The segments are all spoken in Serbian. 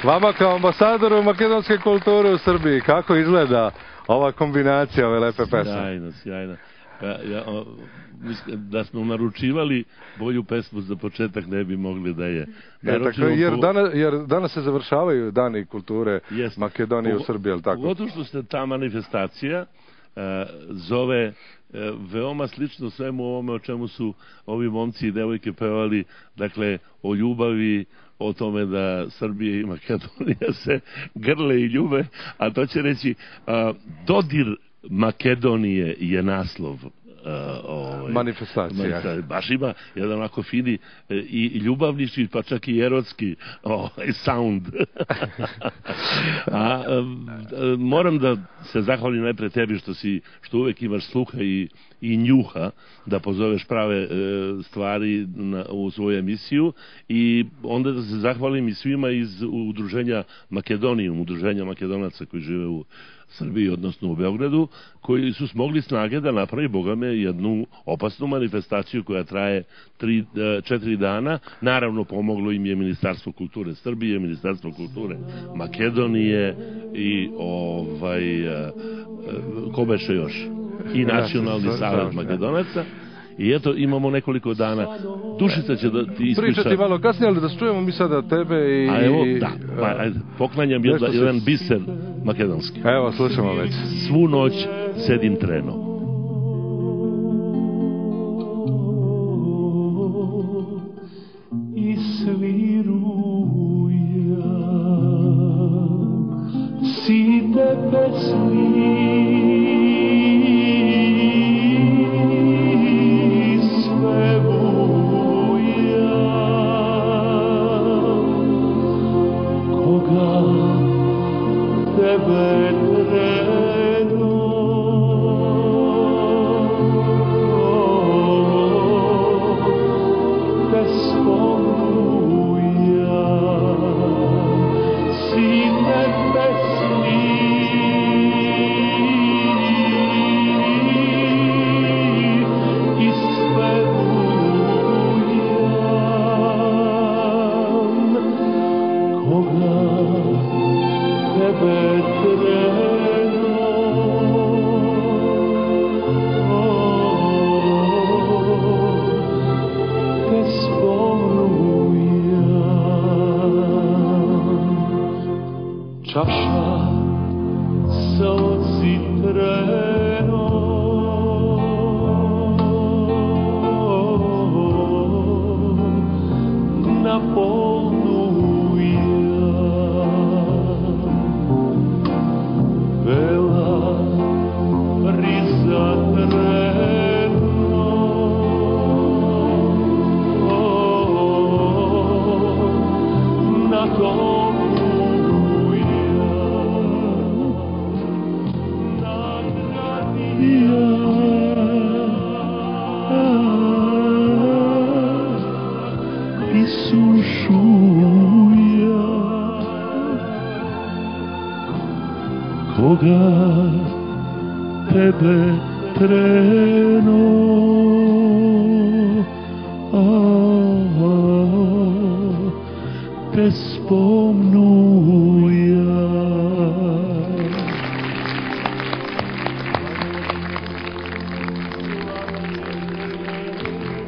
Vama kao ambasadoru makedonske kulture u Srbiji, kako izgleda ova kombinacija ove lepe pesme? Sjajno, sjajno. Da smo naručivali bolju pesmu za početak ne bi mogli da je. Jer danas se završavaju dani kulture Makedonije u Srbiji, je li tako? Pogotovo što se ta manifestacija zove veoma slično svemu ovome o čemu su ovi momci i devojke pevali, dakle o ljubavi, o tome da Srbija i Makedonija se grle i ljube, a to će reći dodir Makedonije je naslov manifestacija. Baš ima jedan onako fini i ljubavnički, pa čak i erotski sound. Moram da se zahvalim najpre tebi što uvek imaš sluha i njuha da pozoveš prave stvari u svoju emisiju, i onda da se zahvalim i svima iz udruženja Makedonijum, udruženja Makedonaca koji žive u Srbiji, odnosno u Beogradu, koji su smogli snage da napravi, boga me, jednu opasnu manifestaciju koja traje 4 dana. Naravno, pomoglo im je Ministarstvo kulture Srbije, Ministarstvo kulture Makedonije i ko beše još? I Nacionalni savet Makedonaca. I eto, imamo nekoliko dana. Dušica će da ti ispriča. Pričati malo kasnije, ali da čujemo mi sada tebe i... A evo, da, ajde, poklanjam jedan biser makedonski. Evo, slušamo već. Svu noć sedim treno. I sviruja si nebesni,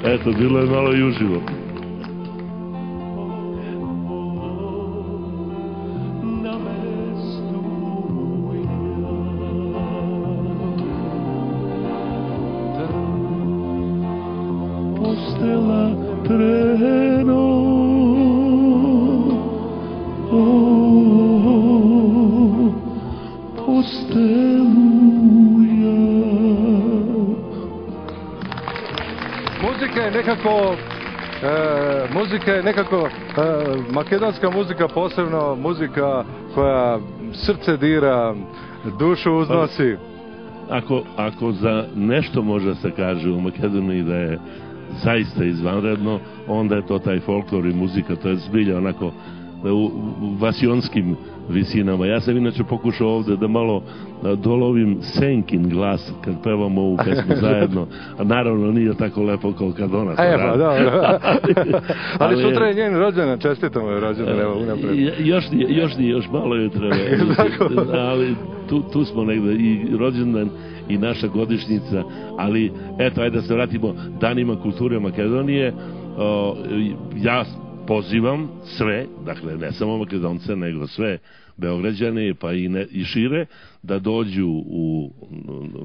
Eto, bilo je malo i uživo. Muzika je nekako makedonska muzika, posebno muzika koja srce dira, dušu uznosi. Ako za nešto može se kaže u Makedoniji da je zaista izvanredno, onda je to taj folklor i muzika, to je zbilja onako u vasionskim visinama. Ja sam inače pokušao ovde da malo dolovim Senkin glas kad pevamo ovu pesmu zajedno, a naravno nije tako lepo kao kad ona to radi. Dobro. Ali sutra je njen rođendan, čestitamo je rođendan, evo unapred. Još malo je treba. Ali tu smo negde i rođendan i naša godišnjica, ali eto, ajde da se vratimo Danima kulture Makedonije. Ja pozivam sve, dakle ne samo Makedonce, nego sve Beograđane pa i šire, da dođu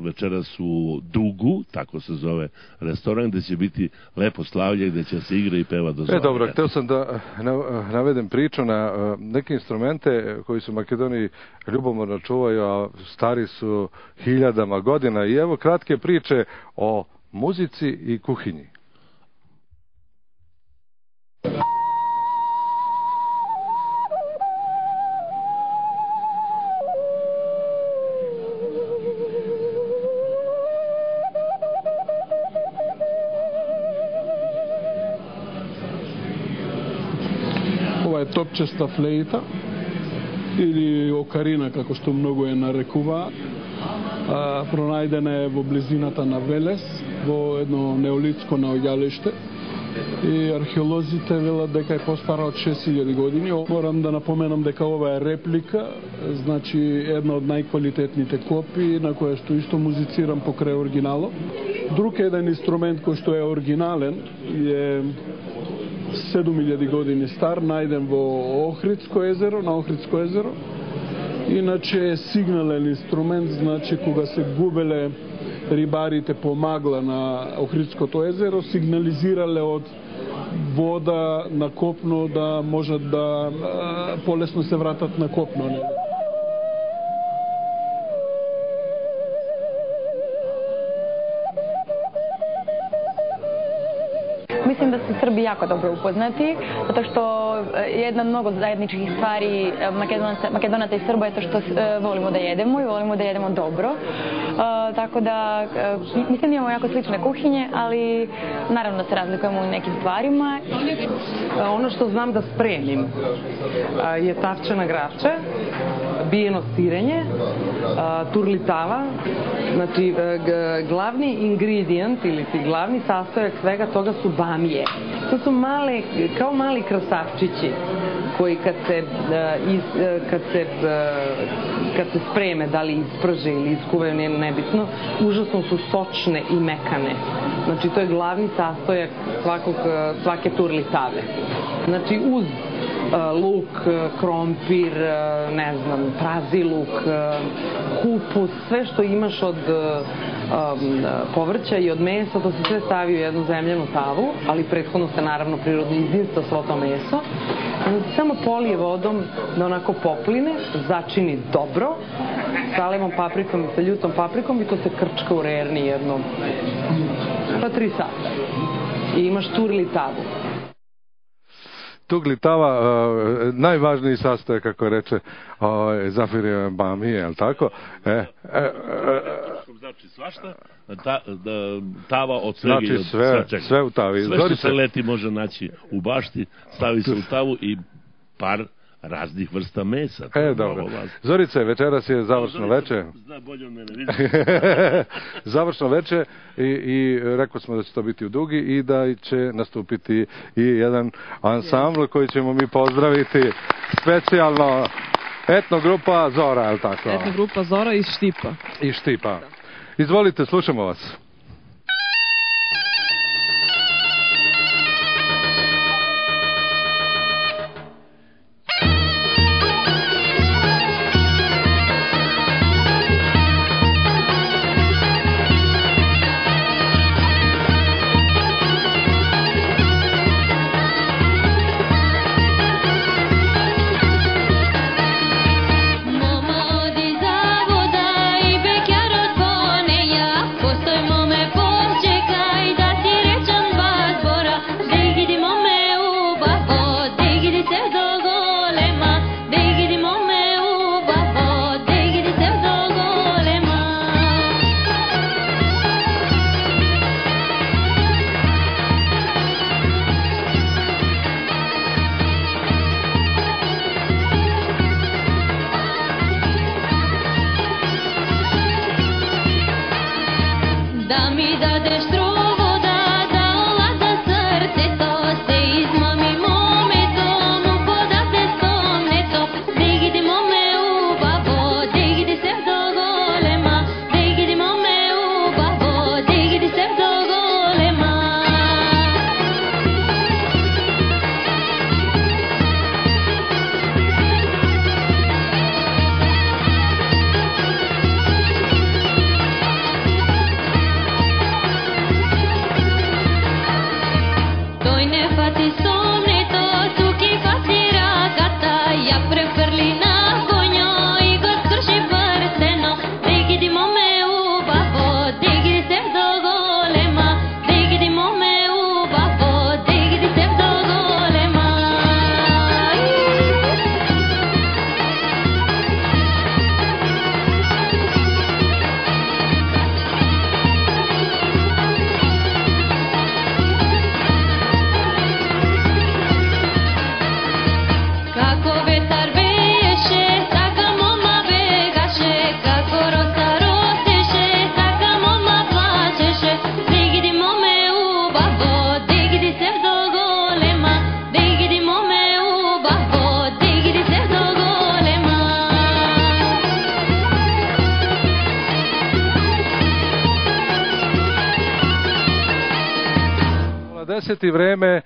večeras u Dugu, tako se zove restoran, gde će biti lepo slavlje, gde će se igra i peva do zore. Dobro, hteo sam da navedem priču na neke instrumente koji su u Makedoniji ljubomorno čuvaju, a stari su hiljadama godina. I evo kratke priče o muzici i kuhinji. Топчеста флейта или окарина, како што многу е нарекуваат. Пронајдена е во близината на Велес, во едно неолитско наоѓалиште. И археолозите велат дека е постара од 6000 години. Морам да напоменам дека ова е реплика, значи една од најквалитетните копии на која што исто музицирам покрај оригиналот. Друг еден инструмент кој што е оригинален е 7000 години стар, најден во Охридско езеро, на Охридско езеро. Иначе е сигнален инструмент, значи кога се губеле рибарите по магла на Охридското езеро, сигнализирале од вода на копно да можат да полесно се вратат на копно. Mislim da su Srbi jako dobro upoznati, zato što jedna mnogo zajedničkih stvari Makedonaca i Srba je to što volimo da jedemo i volimo da jedemo dobro. Tako da mislim da imamo jako slične kuhinje, ali naravno se razlikujemo u nekim stvarima. Ono što znam da spremim je tavčana grača, bijeno sirenje, turlitava. Znači, glavni ingredient ili glavni sastojak svega toga su bamije. To su male, kao mali krasavčići koji kad se spreme, da li isprže ili iskuvaju, nebitno, užasno su sočne i mekane. Znači, to je glavni sastojak svake turlitave. Znači, uz luk, krompir, ne znam, prazi luk, kupus, sve što imaš od povrća i od mesa, to se sve stavi u jednu zemljanu tavu, ali prethodno se naravno prirodno izdinsta svo to meso. Onda se samo polije vodom da onako popline, začini dobro, sa levom paprikom i sa ljutom paprikom i to se krčka u rerni jedno, pa 3 sata. I imaš turli tavu. Tuglitava, najvažniji sastojak, kako reče Zafir Bamije, je li tako? Znači svašta, tava od svega i od svačega. Sve u tavi. Sve što se leti može naći u bašti, stavi se u tavu i par raznih vrsta mesa. Dobro. Zorice, večeras je završno veče. Zna bolje od mene, vidi. Završno veče i rekao smo da će to biti u Dugi i da će nastupiti i jedan ansambl koji ćemo mi pozdraviti specijalno. Etnogrupa Zora, je li tako? Etnogrupa Zora iz Štipa. Iz Štipa. Izvolite, slušamo vas. mi dadeš trovo da olada srce to se izmami mome tomu podate spomne to degide mome u babo degide se do golema degide mome u babo degide se do golema Doi ne fati somne to tuki fati ragata ja preferli na konjo i god krši prsteno degidi mome u babo degidi se do golema degidi mome u babo degidi se do golema Kako vetar veješe, taka moma begaše, kako rosa rosteše, taka moma plačeše. Degidi mome u babo, degidi se do golema, degidi mome u babo, degidi se do golema. 10 vreme